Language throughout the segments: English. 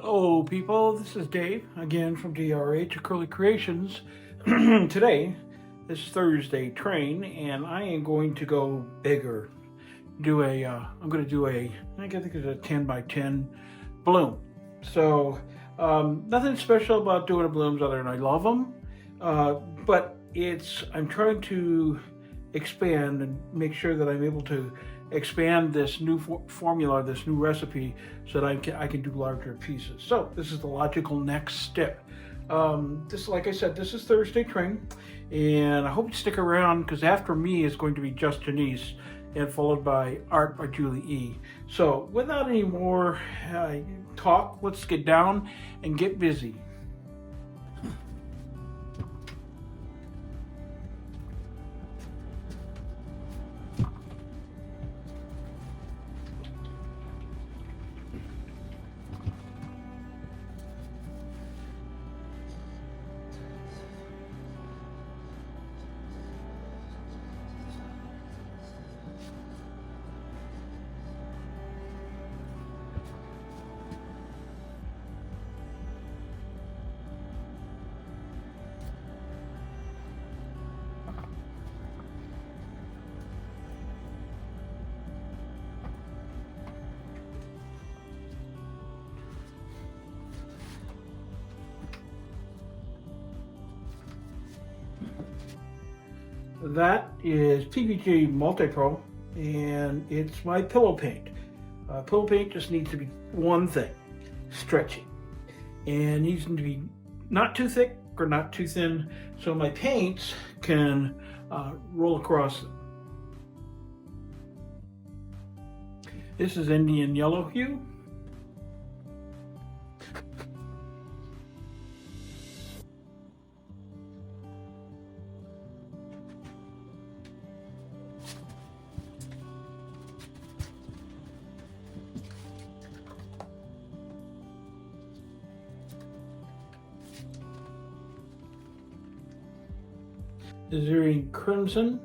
Hello people, this is Dave again from DRH Acrylic Creations. Today, this Thursday train, and I am going to go bigger. I'm going to do I think it's a 10 by 10 bloom. So nothing special about doing the blooms other than I love them, but I'm trying to expand and make sure that I'm able to expand this new formula, this new recipe, so that I can do larger pieces. So this is the logical next step. Like I said, this is Thursday train, and I hope you stick around because after me is going to be Just Janice, and followed by Art by Julie E. So without any more talk, let's get down and get busy. That is PPG Multi-Pro, and it's my pillow paint. Pillow paint just needs to be one thing: stretchy, and needs to be not too thick or not too thin, so my paints can roll across them. This is Indian Yellow Hue. Azurian Crimson.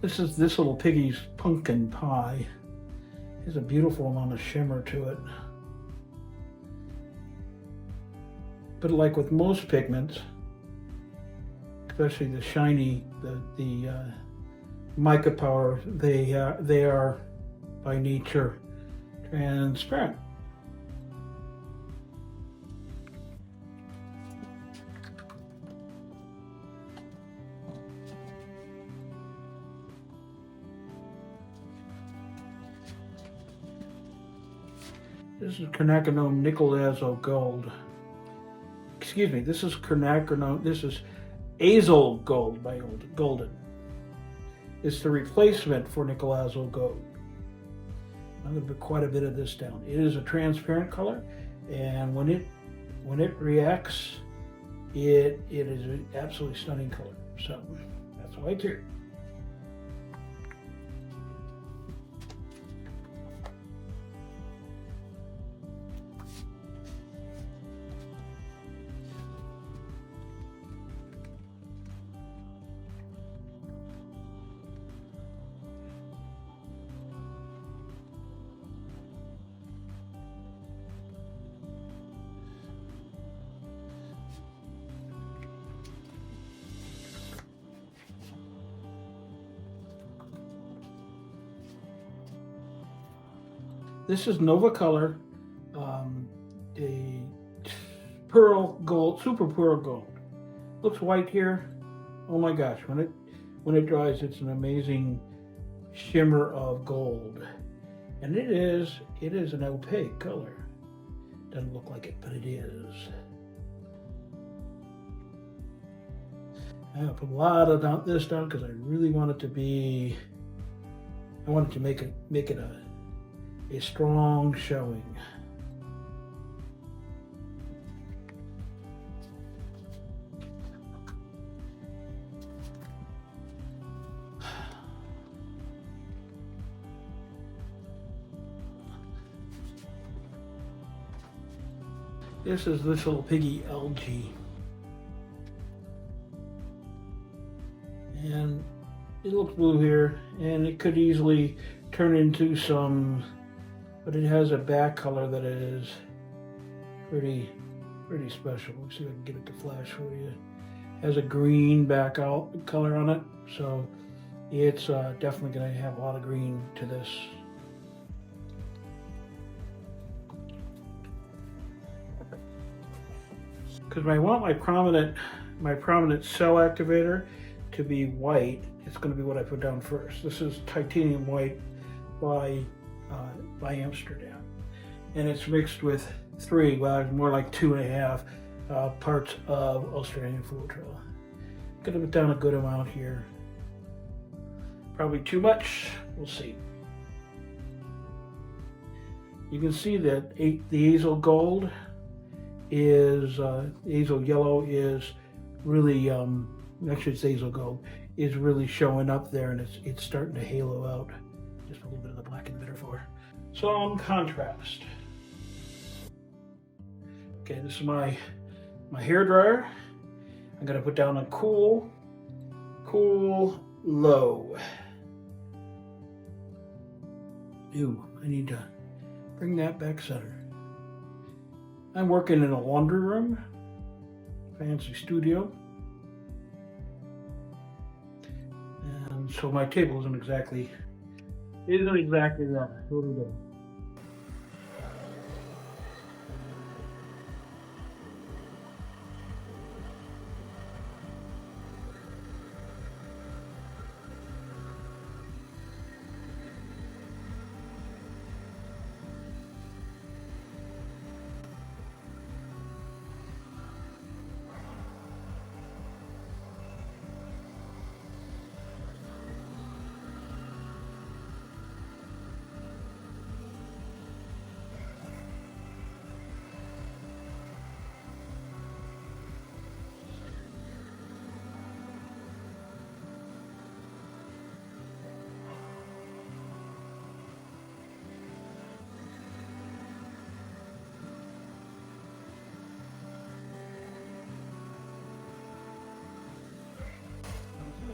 This is this little piggy's pumpkin pie. Has a beautiful amount of shimmer to it. But like with most pigments, especially the shiny, the mica powder, they are by nature transparent. This is quinacridone nickel azo gold. Excuse me, this is quinacridone, this is azole gold by Golden. It's the replacement for nickel azo gold. I'm going to put quite a bit of this down. It is a transparent color, and when it reacts, it is an absolutely stunning color. So that's why it's here. This is Nova Color, a pearl gold, super pearl gold. Looks white here. Oh my gosh, when it dries, it's an amazing shimmer of gold. And it is an opaque color. Doesn't look like it, but it is. I put a lot of this down because I really want it to be, I wanted to make it a strong showing. This is this little piggy algae. And it looks blue here, and it could easily turn into some, but it has a back color that is pretty special. Let's see if I can get it to flash for you. It has a green back out color on it, so it's definitely going to have a lot of green to this. Because I want my prominent cell activator to be white, it's going to be what I put down first. This is titanium white by Amsterdam, and it's mixed with 3, well, more like 2.5 parts of Australian filtrate. Going to put down a good amount here. Probably too much. We'll see. You can see that the Azel Gold is Azel Yellow is really actually it's Azel Gold is really showing up there, and it's starting to halo out. Just a little bit of the black in the bitter for some contrast. Okay, this is my hair dryer. I'm gonna put down a cool, low. Ew, I need to bring that back center. I'm working in a laundry room, fancy studio. And so my table isn't exactly that. What do we do?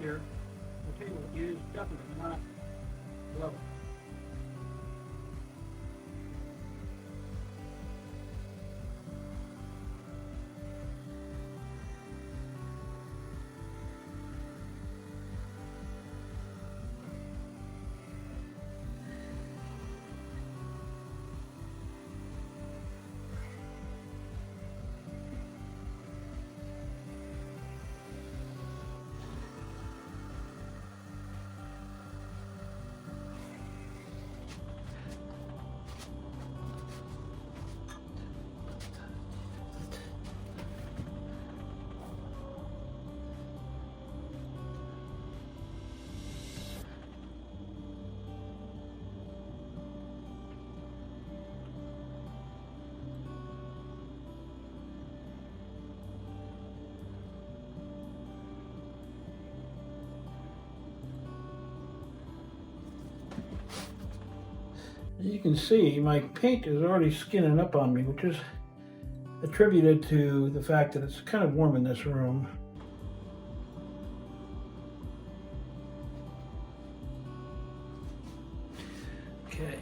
Here, the table is definitely not level. As you can see, my paint is already skinning up on me, which is attributed to the fact that it's kind of warm in this room. Okay.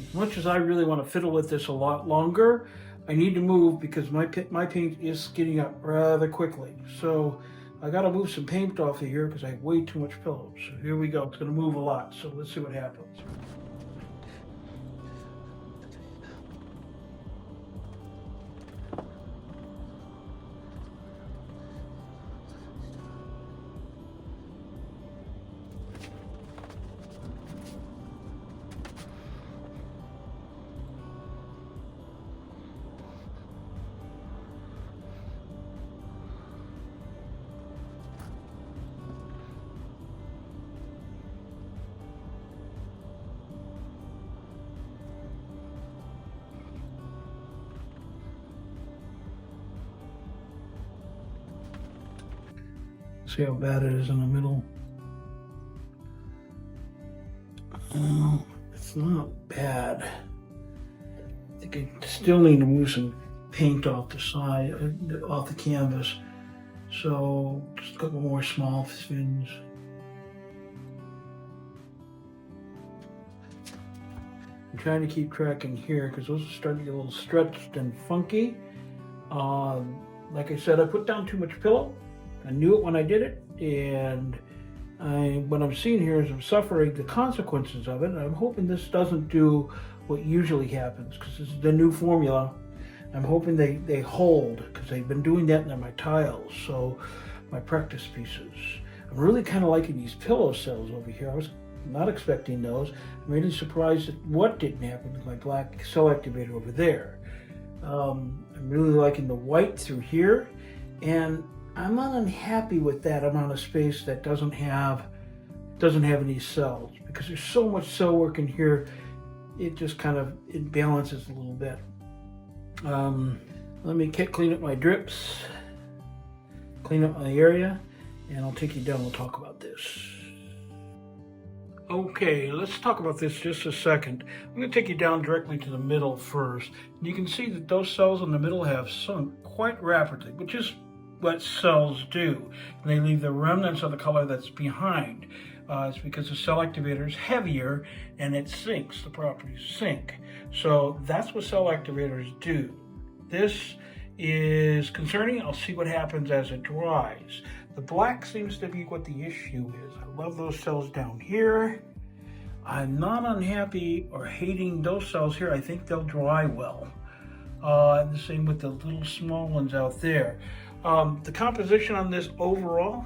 As much as I really want to fiddle with this a lot longer, I need to move because my paint is skidding up rather quickly. So I got to move some paint off of here because I have way too much pillows. So here we go. It's going to move a lot. So let's see what happens. See how bad it is in the middle? It's not bad. I think I still need to move some paint off the side, off the canvas. So just a couple more small fins. I'm trying to keep track in here because those are starting to get a little stretched and funky. Like I said, I put down too much pillow. I knew it when I did it, and what I'm seeing here is I'm suffering the consequences of it. And I'm hoping this doesn't do what usually happens because this is the new formula. I'm hoping they hold because they've been doing that in my tiles, so my practice pieces. I'm really kind of liking these pillow cells over here. I was not expecting those. I'm really surprised at what didn't happen with my black cell activator over there. I'm really liking the white through here, and I'm not unhappy with that amount of space that doesn't have any cells because there's so much cell work in here. It just kind of balances a little bit. Let me clean up my drips, clean up my area, and I'll take you down. We'll talk about this. Okay, let's talk about this just a second. I'm going to take you down directly to the middle first. You can see that those cells in the middle have sunk quite rapidly, which is what cells do. They leave the remnants of the color that's behind. It's because the cell activator is heavier and it sinks, the properties sink. So that's what cell activators do. This is concerning. I'll see what happens as it dries. The black seems to be what the issue is. I love those cells down here. I'm not unhappy or hating those cells here. I think they'll dry well. And the same with the little small ones out there. The composition on this overall,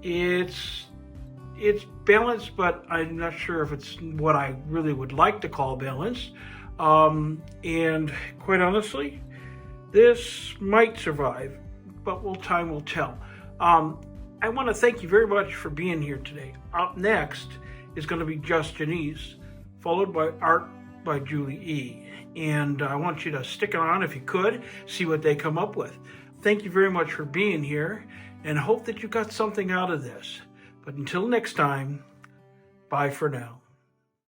it's balanced, but I'm not sure if it's what I really would like to call balanced. And quite honestly, this might survive, but time will tell. I want to thank you very much for being here today. Up next is going to be Just Janice, followed by Art by Julie E. And I want you to stick around if you could, see what they come up with. Thank you very much for being here, and hope that you got something out of this. But until next time, bye for now.